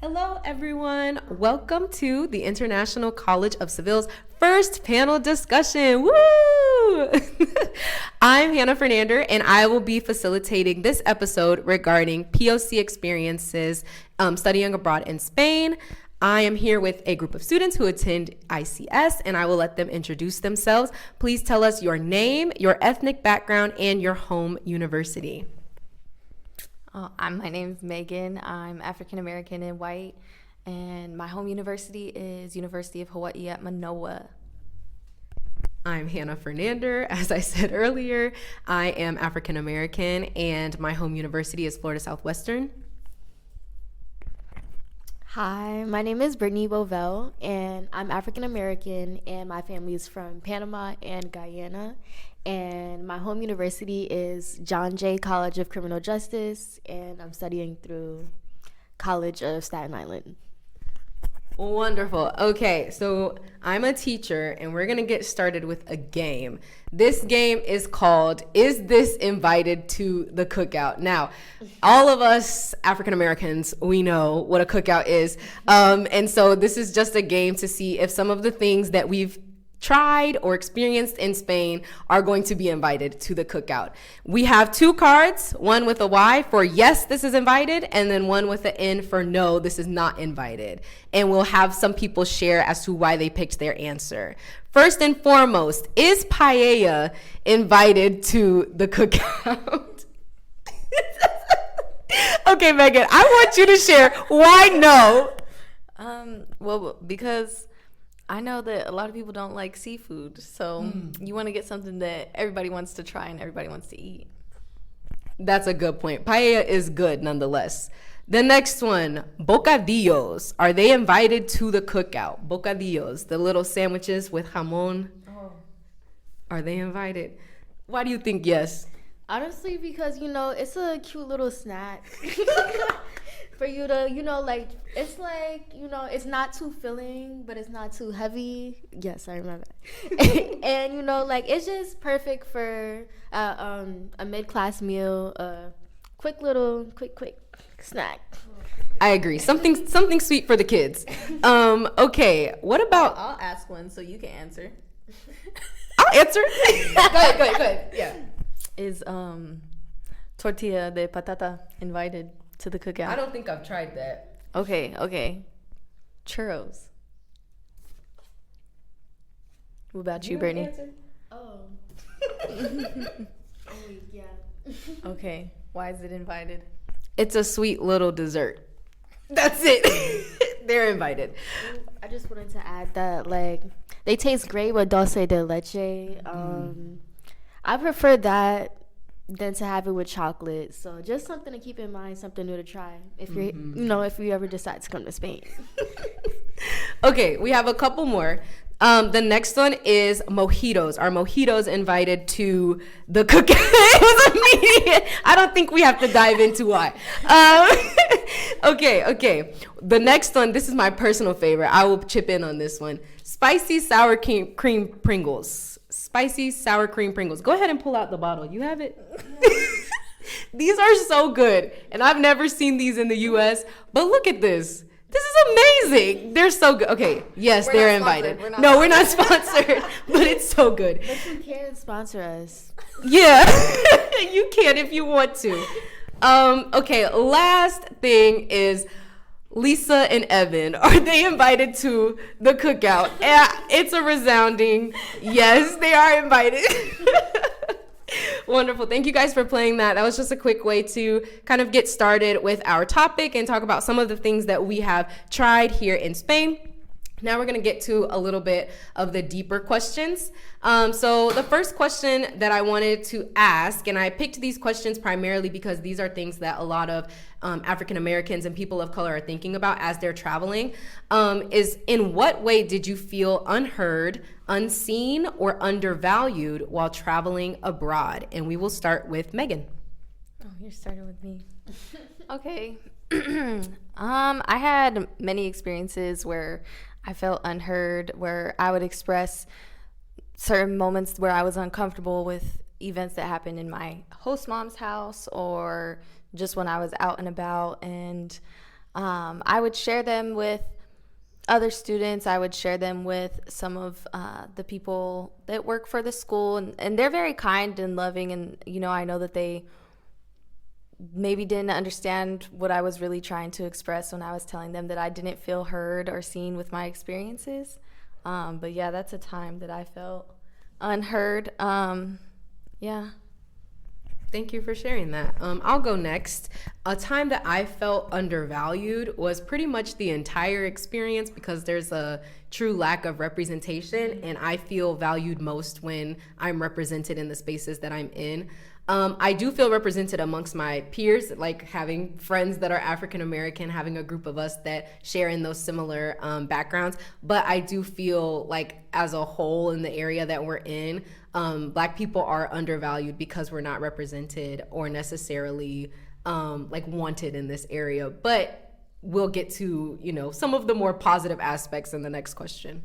Hello, everyone. Welcome to the International College of Seville's first panel discussion. Woo! I'm Hannah Fernander, and I will be facilitating this episode regarding POC experiences studying abroad in Spain. I am here with a group of students who attend ICS, and I will let them introduce themselves. Please tell us your name, your ethnic background, and your home university. My name is Maygen. I'm African American and white, and my home university is University of Hawaii at Manoa. I'm Hannah Fernander. As I said earlier, I am African American, and my home university is Florida Southwestern. Hi, my name is Brittany, and I'm African American, and my family is from Panama and Guyana. And my home university is John Jay College of Criminal Justice, and I'm studying through College of Staten Island. Wonderful. Okay, so I'm a teacher, and we're going to get started with a game. This game is called, Is This Invited to the Cookout? Now, all of us African Americans, we know what a cookout is. And so this is just a game to see if some of the things that we've tried or experienced in Spain are going to be invited to the cookout. We have two cards, one with a Y for yes, this is invited, and then one with an N for no, this is not invited. And we'll have some people share as to why they picked their answer. First and foremost, is paella invited to the cookout? Okay, Maygen, I want you to share why no. Well, because I know that a lot of people don't like seafood, so you want to get something that everybody wants to try and everybody wants to eat. That's a good point. Paella is good nonetheless. The next one, bocadillos. Are they invited to the cookout? Bocadillos, the little sandwiches with jamon. Oh. Are they invited? Why do you think yes? Honestly, because, it's a cute little snack. For you to, it's like, it's not too filling, but it's not too heavy. Yes, I remember that. And, it's just perfect for a mid-class meal, quick snack. I agree. Something sweet for the kids. Okay, what about... I'll ask one so you can answer. I'll answer. Go ahead. Yeah. Is tortilla de patata invited to the cookout? I don't think I've tried that. Okay. Churros. What about you, Brittany? Oh. Yeah. Okay. Why is it invited? It's a sweet little dessert. That's it. They're invited. I just wanted to add that, they taste great with dulce de leche. I prefer that than to have it with chocolate. So just something to keep in mind, something new to try if you're, if you ever decide to come to Spain. Okay, we have a couple more. The next one is mojitos. Are mojitos invited to the cookout? It was immediate. I don't think we have to dive into why. Okay. The next one, this is my personal favorite. I will chip in on this one. Spicy sour cream Pringles. Spicy sour cream Pringles. Go ahead and pull out the bottle. You have it? These are so good. And I've never seen these in the U.S. But look at this. This is amazing. They're so good. Okay, yes, they're invited. We're not sponsored, but it's so good. But you can sponsor us. Yeah, you can if you want to. Okay, last thing is Lisa and Evan. Are they invited to the cookout? It's a resounding yes, they are invited. Wonderful. Thank you guys for playing that. That was just a quick way to kind of get started with our topic and talk about some of the things that we have tried here in Spain. Now we're going to get to a little bit of the deeper questions. So the first question that I wanted to ask, and I picked these questions primarily because these are things that a lot of African Americans and people of color are thinking about as they're traveling, is in what way did you feel unheard, unseen, or undervalued while traveling abroad? And we will start with Maygen. Oh, you're starting with me. Okay. I had many experiences where I felt unheard, where I would express certain moments where I was uncomfortable with events that happened in my host mom's house or just when I was out and about. And I would share them with other students. I would share them with some of the people that work for the school, and they're very kind and loving, and I know that they maybe didn't understand what I was really trying to express when I was telling them that I didn't feel heard or seen with my experiences. But yeah, that's a time that I felt unheard. Yeah. Thank you for sharing that. I'll go next. A time that I felt undervalued was pretty much the entire experience, because there's a true lack of representation, and I feel valued most when I'm represented in the spaces that I'm in. I do feel represented amongst my peers, like having friends that are African American, having a group of us that share in those similar backgrounds. But I do feel like as a whole in the area that we're in, Black people are undervalued because we're not represented or necessarily like wanted in this area. But we'll get to, some of the more positive aspects in the next question.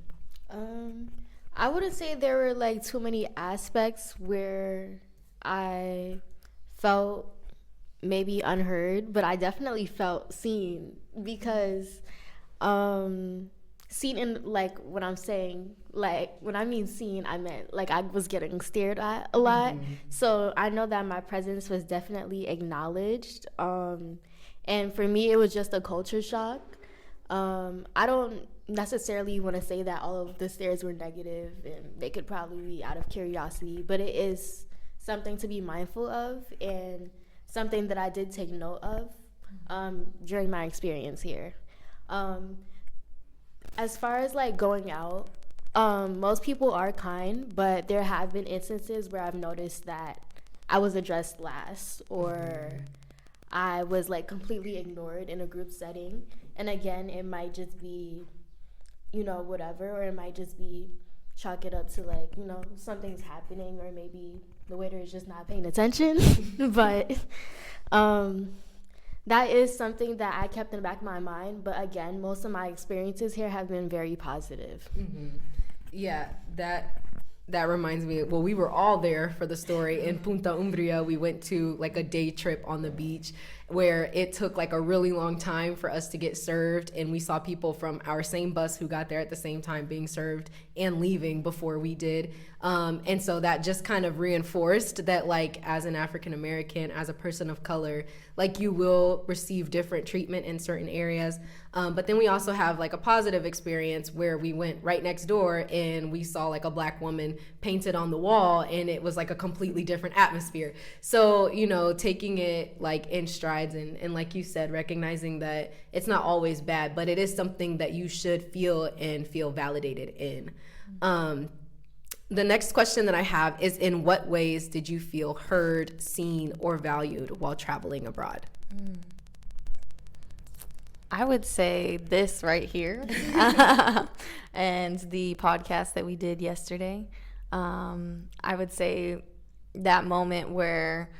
I wouldn't say there were like too many aspects where I felt maybe unheard, but I definitely felt seen, because seen in like what I'm saying, like when I mean seen, I meant like I was getting stared at a lot. So I know that my presence was definitely acknowledged. And for me, it was just a culture shock. I don't necessarily want to say that all of the stares were negative, and they could probably be out of curiosity, but it is something to be mindful of, and something that I did take note of during my experience here. As far as like going out, most people are kind, but there have been instances where I've noticed that I was addressed last, or I was like completely ignored in a group setting. And again, it might just be, whatever, or it might just be chalk it up to like, something's happening, or maybe the waiter is just not paying attention. But that is something that I kept in the back of my mind. But again, most of my experiences here have been very positive. Yeah, that reminds me, well, we were all there for the story in Punta Umbria. We went to like a day trip on the beach where it took like a really long time for us to get served, and we saw people from our same bus who got there at the same time being served and leaving before we did. And so that just kind of reinforced that, like, as an African American, as a person of color, like, you will receive different treatment in certain areas. But then we also have like a positive experience where we went right next door and we saw like a Black woman painted on the wall, and it was like a completely different atmosphere. So, taking it like in strides, and like you said, recognizing that it's not always bad, but it is something that you should feel validated in. The next question that I have is, in what ways did you feel heard, seen, or valued while traveling abroad? I would say this right here and the podcast that we did yesterday. I would say that moment where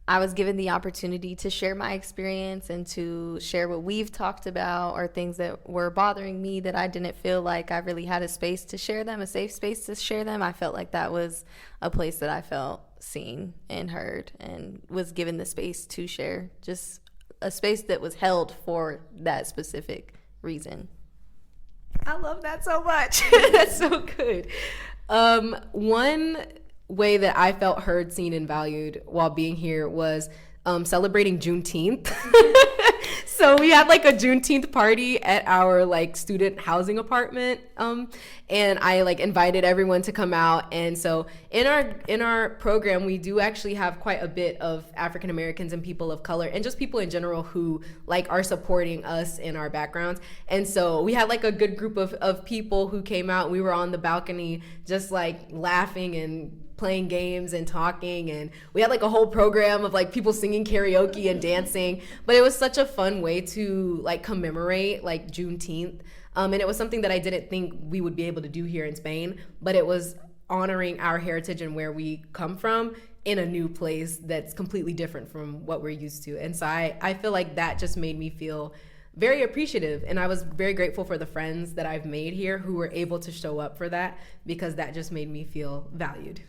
I was given the opportunity to share my experience and to share what we've talked about, or things that were bothering me that I didn't feel like I really had a space to share them, a safe space to share them. I felt like that was a place that I felt seen and heard and was given the space to share, just a space that was held for that specific reason. I love that so much. That's so good. One way that I felt heard, seen, and valued while being here was celebrating Juneteenth. So we had like a Juneteenth party at our like student housing apartment, and I like invited everyone to come out. And so in our program, we do actually have quite a bit of African Americans and people of color, and just people in general who like are supporting us in our backgrounds. And so we had like a good group of people who came out. We were on the balcony just like laughing and playing games and talking, and we had like a whole program of like people singing karaoke and dancing. But it was such a fun way to like commemorate like Juneteenth, and it was something that I didn't think we would be able to do here in Spain, but it was honoring our heritage and where we come from in a new place that's completely different from what we're used to. And so I feel like that just made me feel very appreciative, and I was very grateful for the friends that I've made here who were able to show up for that, because that just made me feel valued.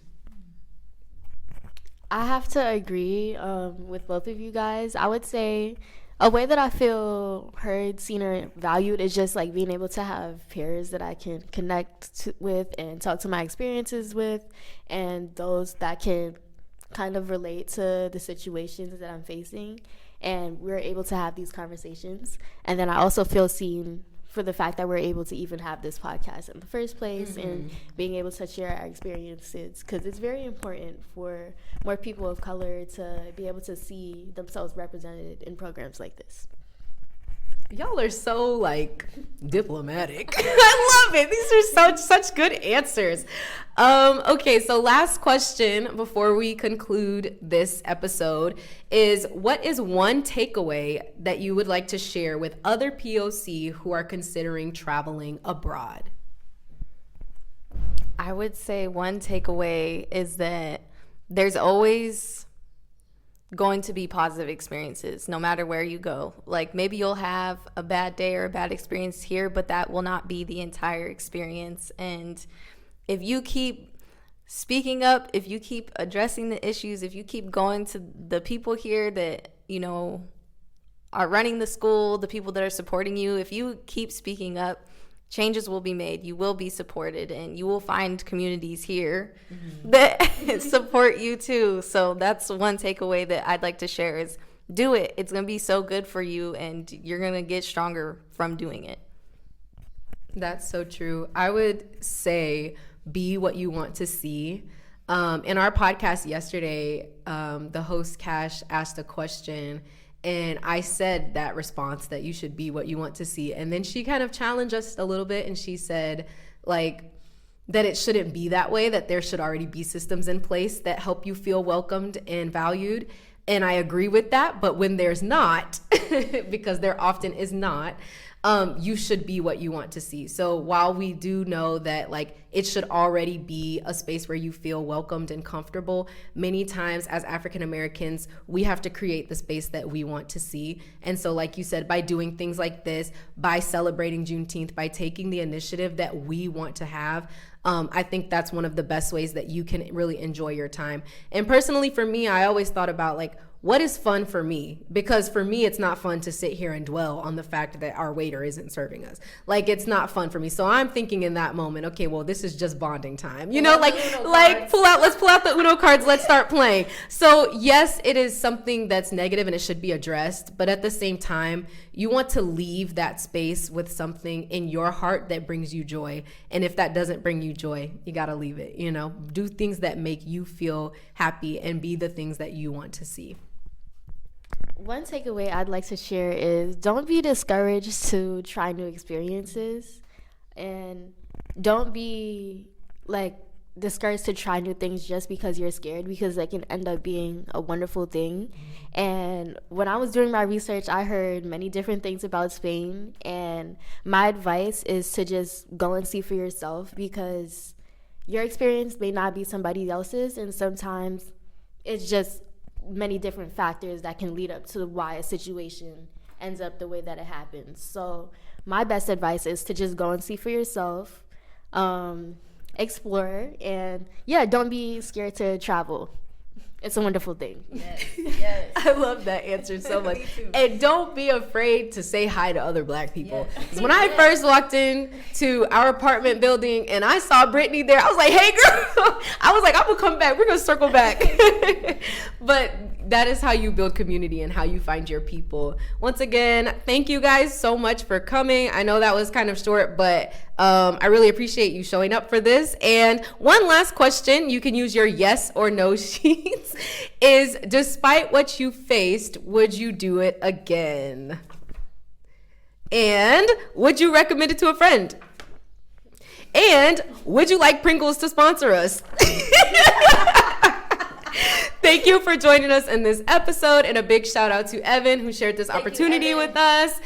I have to agree with both of you guys. I would say A way that I feel heard, seen, or valued is just like being able to have peers that I can with and talk to my experiences with, and those that can kind of relate to the situations that I'm facing, and we're able to have these conversations. And then I also feel seen for the fact that we're able to even have this podcast in the first place, and being able to share our experiences, because it's very important for more people of color to be able to see themselves represented in programs like this. Y'all are so like diplomatic. I love it. These are such good answers. Okay, so last question before we conclude this episode is, what is one takeaway that you would like to share with other POC who are considering traveling abroad? I would say one takeaway is that there's always going to be positive experiences no matter where you go. Like, maybe you'll have a bad day or a bad experience here, but that will not be the entire experience. And if you keep speaking up, if you keep addressing the issues, if you keep going to the people here that, you know, are running the school, the people that are supporting you, if you keep speaking up, changes will be made. You will be supported, and you will find communities here that support you too. So that's one takeaway that I'd like to share is do it. It's going to be so good for you, and you're going to get stronger from doing it. That's so true. I would say be what you want to see. In our podcast yesterday, the host Cash asked a question, and I said that response, that you should be what you want to see. And then she kind of challenged us a little bit, and she said, like, that it shouldn't be that way, that there should already be systems in place that help you feel welcomed and valued. And I agree with that. But when there's not, because there often is not, you should be what you want to see. So while we do know that like it should already be a space where you feel welcomed and comfortable, many times as African Americans, we have to create the space that we want to see. And so like you said, by doing things like this, by celebrating Juneteenth, by taking the initiative that we want to have, I think that's one of the best ways that you can really enjoy your time. And personally for me, I always thought about like, what is fun for me? Because for me, it's not fun to sit here and dwell on the fact that our waiter isn't serving us. Like, it's not fun for me. So I'm thinking in that moment, okay, well, this is just bonding time. You know, let's pull out the Uno cards. Let's start playing. So yes, it is something that's negative and it should be addressed. But at the same time, you want to leave that space with something in your heart that brings you joy. And if that doesn't bring you joy, you got to leave it, you know, do things that make you feel happy and be the things that you want to see. One takeaway I'd like to share is don't be discouraged to try new experiences, and don't be like discouraged to try new things just because you're scared, because that can end up being a wonderful thing. And when I was doing my research, I heard many different things about Spain, and my advice is to just go and see for yourself, because your experience may not be somebody else's, and sometimes it's just many different factors that can lead up to why a situation ends up the way that it happens. So my best advice is to just go and see for yourself, explore, and don't be scared to travel. It's a wonderful thing. Yes. I love that answer so much. And don't be afraid to say hi to other Black people. Because when I first walked in to our apartment building and I saw Brittany there, I was like, hey girl. I was like, I'm gonna come back. We're gonna circle back. But that is how you build community and how you find your people. Once again, thank you guys so much for coming. I know that was kind of short, but I really appreciate you showing up for this. And one last question, you can use your yes or no sheets, is despite what you faced, would you do it again? And would you recommend it to a friend? And would you like Pringles to sponsor us? Thank you for joining us in this episode, and a big shout out to Evan, who shared this opportunity with us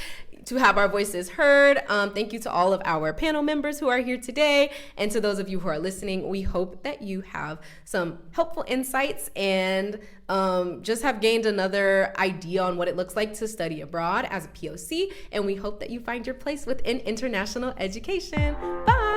to have our voices heard. Thank you to all of our panel members who are here today, and to those of you who are listening. We hope that you have some helpful insights and just have gained another idea on what it looks like to study abroad as a POC, and we hope that you find your place within international education. Bye.